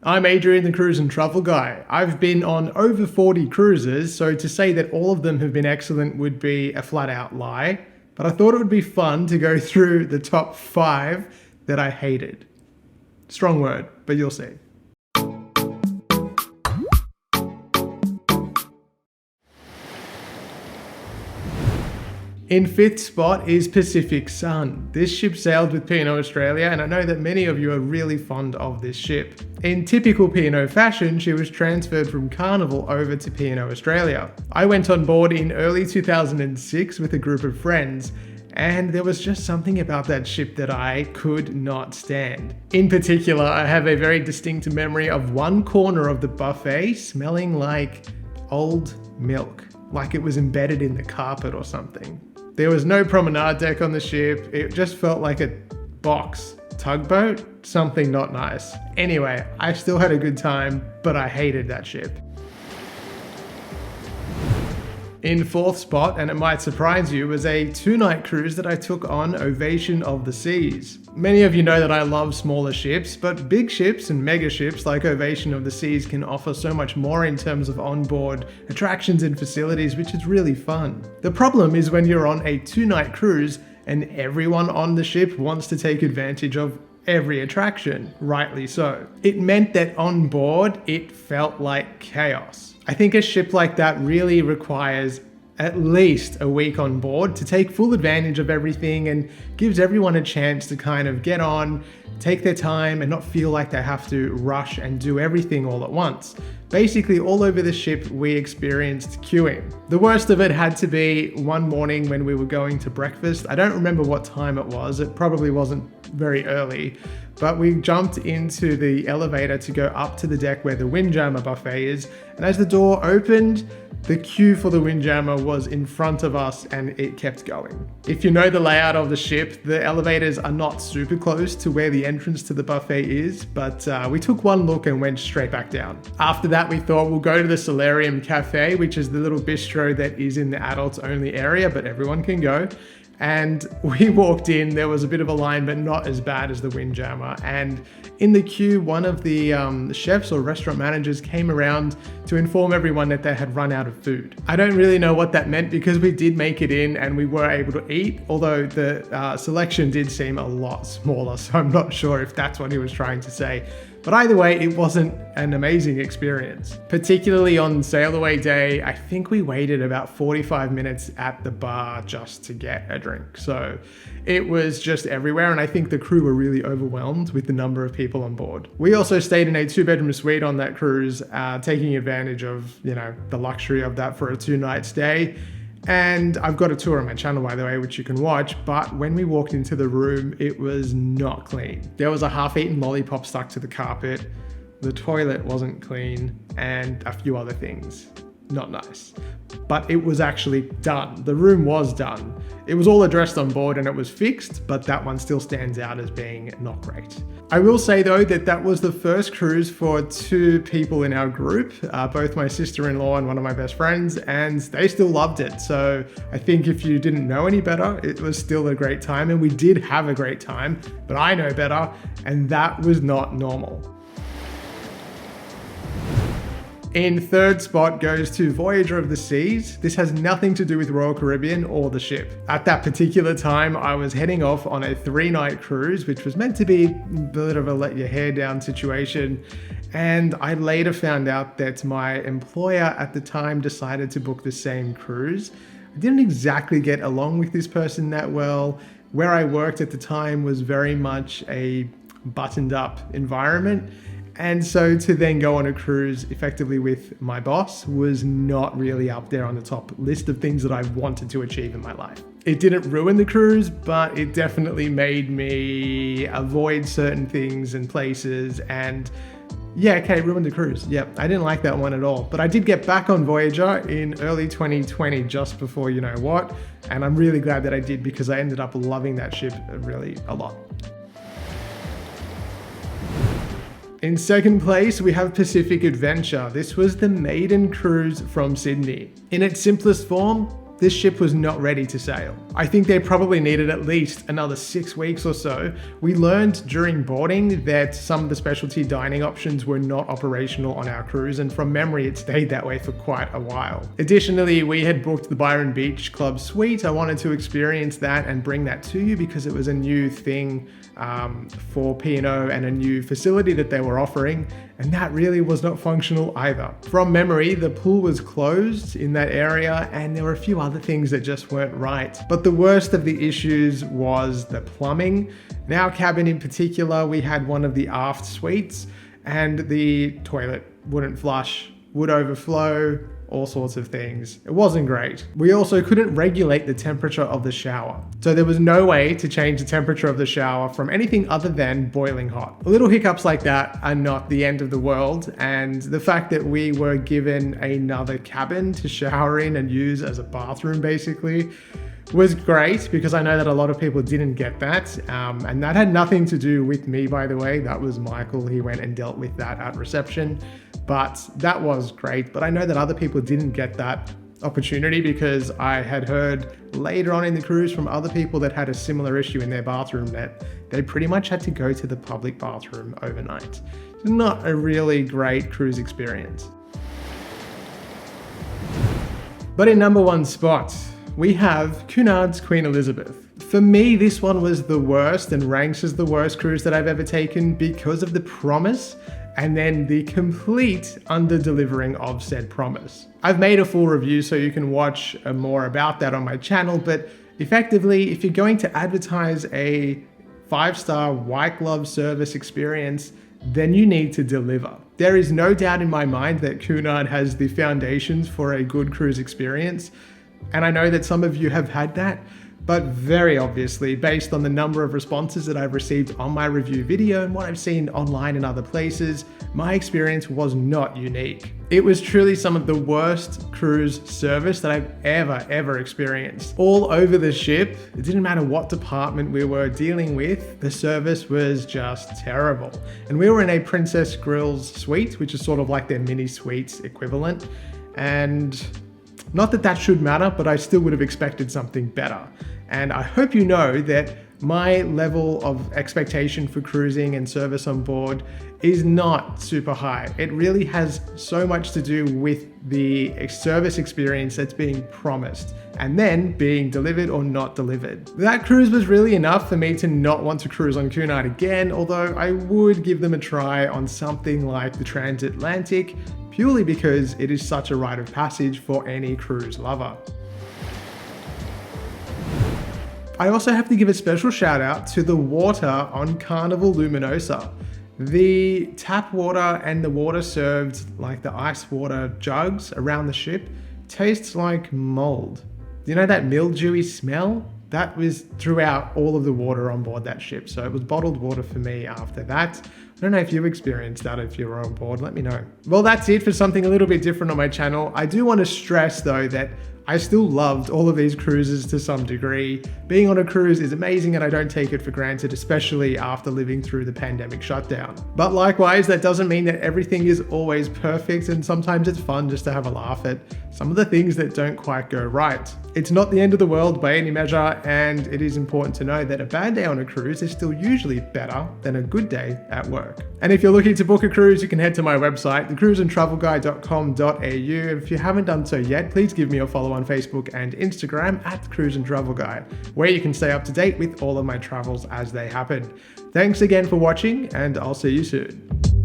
I'm Adrian, the Cruise and Travel Guy. I've been on over 40 cruises, so to say that all of them have been excellent would be a flat out lie, but I thought it would be fun to go through the top 5 that I hated. Strong word, but you'll see. In 5th spot is Pacific Sun. This ship sailed with P&O Australia, and I know that many of you are really fond of this ship. In typical P&O fashion, she was transferred from Carnival over to P&O Australia. I went on board in early 2006 with a group of friends, and there was just something about that ship that I could not stand. In particular, I have a very distinct memory of one corner of the buffet smelling like old milk, like it was embedded in the carpet or something. There was no promenade deck on the ship. It just felt like a box. Tugboat? Something not nice. Anyway, I still had a good time, but I hated that ship. In 4th spot, and it might surprise you, was a 2-night cruise that I took on Ovation of the Seas. Many of you know that I love smaller ships, but big ships and mega ships like Ovation of the Seas can offer so much more in terms of onboard attractions and facilities, which is really fun. The problem is when you're on a 2-night cruise and everyone on the ship wants to take advantage of every attraction, rightly so. It meant that on board, it felt like chaos. I think a ship like that really requires at least a week on board to take full advantage of everything and gives everyone a chance to kind of get on, take their time and not feel like they have to rush and do everything all at once. Basically, all over the ship, we experienced queuing. The worst of it had to be one morning when we were going to breakfast. I don't remember what time it was. It probably wasn't very early, but we jumped into the elevator to go up to the deck where the Windjammer buffet is. And as the door opened, the queue for the Windjammer was in front of us and it kept going. If you know the layout of the ship, the elevators are not super close to where the entrance to the buffet is, but we took one look and went straight back down. After that, we thought we'll go to the Solarium Cafe, which is the little bistro that is in the adults only area, but everyone can go. And we walked in, there was a bit of a line, but not as bad as the Windjammer. And in the queue, one of the chefs or restaurant managers came around to inform everyone that they had run out of food. I don't really know what that meant because we did make it in and we were able to eat, although the selection did seem a lot smaller. So I'm not sure if that's what he was trying to say. But either way, it wasn't an amazing experience. Particularly on sail away day, I think we waited about 45 minutes at the bar just to get a drink. So it was just everywhere, and I think the crew were really overwhelmed with the number of people on board. We also stayed in a 2-bedroom suite on that cruise, taking advantage of, the luxury of that for a 2-night stay. And I've got a tour on my channel, by the way, which you can watch. But when we walked into the room, it was not clean. There was a half-eaten lollipop stuck to the carpet. The toilet wasn't clean and a few other things. Not nice. But it was actually done. The room was done. It was all addressed on board and it was fixed, but that one still stands out as being not great. I will say though that that was the first cruise for 2 people in our group, both my sister-in-law and one of my best friends, and they still loved it. So I think if you didn't know any better, it was still a great time, and we did have a great time, but I know better, and that was not normal. In 3rd spot goes to Voyager of the Seas. This has nothing to do with Royal Caribbean or the ship. At that particular time, I was heading off on a 3-night cruise, which was meant to be a bit of a let your hair down situation. And I later found out that my employer at the time decided to book the same cruise. I didn't exactly get along with this person that well. Where I worked at the time was very much a buttoned up environment. And so to then go on a cruise effectively with my boss was not really up there on the top list of things that I wanted to achieve in my life. It didn't ruin the cruise, but it definitely made me avoid certain things and places, and it ruined the cruise. I didn't like that one at all. But I did get back on Voyager in early 2020, just before you know what, and I'm really glad that I did because I ended up loving that ship really a lot. In 2nd place, we have Pacific Adventure. This was the maiden cruise from Sydney. In its simplest form, this ship was not ready to sail. I think they probably needed at least another 6 weeks or so. We learned during boarding that some of the specialty dining options were not operational on our cruise, and from memory it stayed that way for quite a while. Additionally, we had booked the Byron Beach Club suite. I wanted to experience that and bring that to you because it was a new thing for P&O and a new facility that they were offering, and that really was not functional either. From memory, the pool was closed in that area and there were a few other things that just weren't right. But the worst of the issues was the plumbing. In our cabin in particular, we had one of the aft suites and the toilet wouldn't flush, would overflow, all sorts of things. It wasn't great. We also couldn't regulate the temperature of the shower. So there was no way to change the temperature of the shower from anything other than boiling hot. Little hiccups like that are not the end of the world, and the fact that we were given another cabin to shower in and use as a bathroom basically was great, because I know that a lot of people didn't get that. And that had nothing to do with me, by the way. That was Michael. He went and dealt with that at reception. But that was great. But I know that other people didn't get that opportunity, because I had heard later on in the cruise from other people that had a similar issue in their bathroom that they pretty much had to go to the public bathroom overnight. Not a really great cruise experience. But in number 1 spot, we have Cunard's Queen Elizabeth. For me, this one was the worst and ranks as the worst cruise that I've ever taken because of the promise and then the complete under-delivering of said promise. I've made a full review so you can watch more about that on my channel, but effectively, if you're going to advertise a 5-star white glove service experience, then you need to deliver. There is no doubt in my mind that Cunard has the foundations for a good cruise experience. And I know that some of you have had that, but very obviously, based on the number of responses that I've received on my review video and what I've seen online and other places, my experience was not unique. It was truly some of the worst cruise service that I've ever experienced. All over the ship, it didn't matter what department we were dealing with, the service was just terrible. And we were in a Princess Grills suite, which is sort of like their mini suites equivalent. And not that that should matter, but I still would have expected something better. And I hope you know that my level of expectation for cruising and service on board is not super high. It really has so much to do with the service experience that's being promised and then being delivered or not delivered. That cruise was really enough for me to not want to cruise on Cunard again, although I would give them a try on something like the Transatlantic, purely because it is such a rite of passage for any cruise lover. I also have to give a special shout out to the water on Carnival Luminosa. The tap water and the water served like the ice water jugs around the ship tastes like mold. You know that mildewy smell? That was throughout all of the water on board that ship. So it was bottled water for me after that. I don't know if you've experienced that if you're on board, let me know. Well, that's it for something a little bit different on my channel. I do want to stress though that I still loved all of these cruises to some degree. Being on a cruise is amazing and I don't take it for granted, especially after living through the pandemic shutdown. But likewise, that doesn't mean that everything is always perfect, and sometimes it's fun just to have a laugh at some of the things that don't quite go right. It's not the end of the world by any measure, and it is important to know that a bad day on a cruise is still usually better than a good day at work. And if you're looking to book a cruise, you can head to my website, thecruiseandtravelguide.com.au. If you haven't done so yet, please give me a follow on Facebook and Instagram at Cruise and Travel Guide, where you can stay up to date with all of my travels as they happen. Thanks again for watching, and I'll see you soon.